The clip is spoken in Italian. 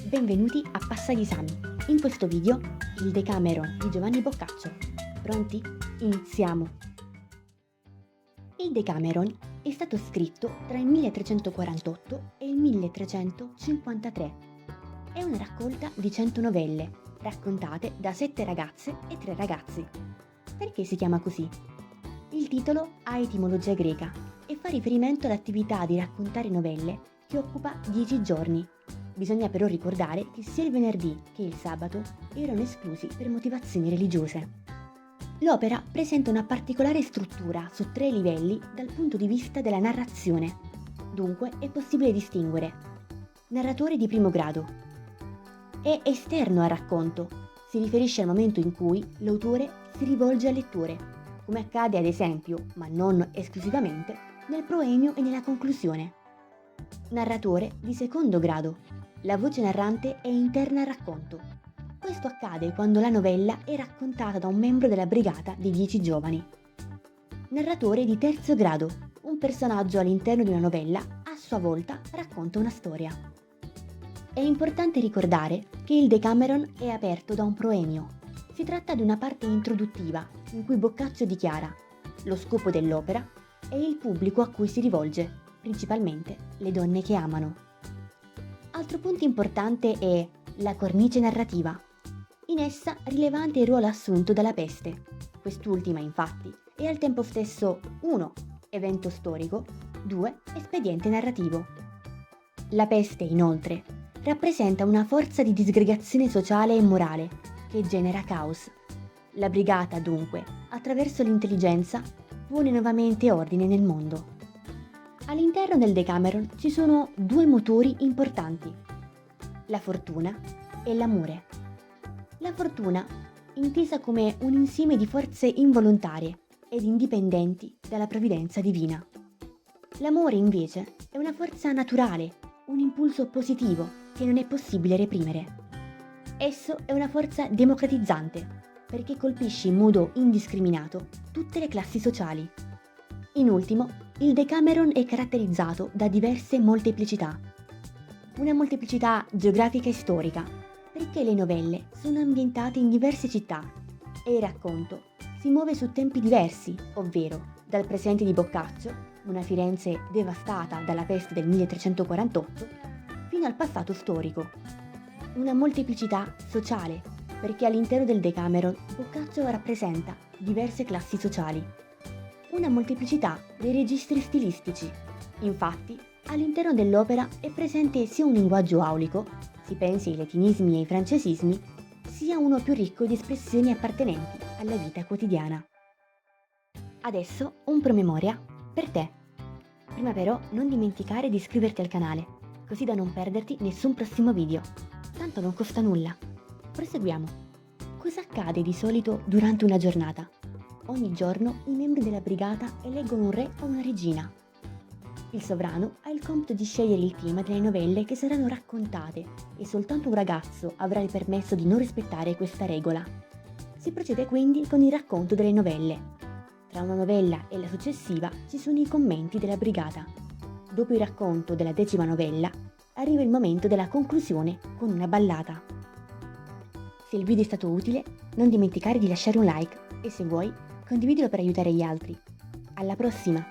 Benvenuti a Passa gli esami. In questo video il Decameron di Giovanni Boccaccio. Pronti? Iniziamo! Il Decameron è stato scritto tra il 1348 e il 1353. È una raccolta di 100 novelle, raccontate da 7 ragazze e 3 ragazzi. Perché si chiama così? Il titolo ha etimologia greca e fa riferimento all'attività di raccontare novelle che occupa 10 giorni. Bisogna però ricordare che sia il venerdì che il sabato erano esclusi per motivazioni religiose. L'opera presenta una particolare struttura su 3 livelli dal punto di vista della narrazione. Dunque è possibile distinguere narratore di primo grado. È esterno al racconto, si riferisce al momento in cui l'autore si rivolge al lettore, come accade ad esempio, ma non esclusivamente, nel proemio e nella conclusione. Narratore di secondo grado. La voce narrante è interna al racconto. Questo accade quando la novella è raccontata da un membro della brigata di 10 giovani. Narratore di terzo grado. Un personaggio all'interno di una novella, a sua volta, racconta una storia. È importante ricordare che il Decameron è aperto da un proemio. Si tratta di una parte introduttiva in cui Boccaccio dichiara lo scopo dell'opera e il pubblico a cui si rivolge, principalmente le donne che amano. Altro punto importante è la cornice narrativa. In essa rilevante il ruolo assunto dalla peste. Quest'ultima, infatti, è al tempo stesso 1. Evento storico, 2. Espediente narrativo. La peste, inoltre, rappresenta una forza di disgregazione sociale e morale che genera caos. La brigata, dunque, attraverso l'intelligenza, pone nuovamente ordine nel mondo. All'interno del Decameron ci sono 2 motori importanti, la fortuna e l'amore. La fortuna, intesa come un insieme di forze involontarie ed indipendenti dalla provvidenza divina. L'amore, invece, è una forza naturale, un impulso positivo che non è possibile reprimere. Esso è una forza democratizzante, perché colpisce in modo indiscriminato tutte le classi sociali. In ultimo, il Decameron è caratterizzato da diverse molteplicità. Una molteplicità geografica e storica, perché le novelle sono ambientate in diverse città e il racconto si muove su tempi diversi, ovvero dal presente di Boccaccio, una Firenze devastata dalla peste del 1348, fino al passato storico. Una molteplicità sociale, perché all'interno del Decameron Boccaccio rappresenta diverse classi sociali. Una molteplicità dei registri stilistici. Infatti, all'interno dell'opera è presente sia un linguaggio aulico, si pensi ai latinismi e ai francesismi, sia uno più ricco di espressioni appartenenti alla vita quotidiana. Adesso un promemoria per te. Prima però non dimenticare di iscriverti al canale, così da non perderti nessun prossimo video. Tanto non costa nulla. Proseguiamo. Cosa accade di solito durante una giornata? Ogni giorno i membri della brigata eleggono un re o una regina. Il sovrano ha il compito di scegliere il tema delle novelle che saranno raccontate e soltanto un ragazzo avrà il permesso di non rispettare questa regola. Si procede quindi con il racconto delle novelle. Tra una novella e la successiva ci sono i commenti della brigata. Dopo il racconto della 10ª novella arriva il momento della conclusione con una ballata. Se il video è stato utile, non dimenticare di lasciare un like e se vuoi, condividilo per aiutare gli altri. Alla prossima!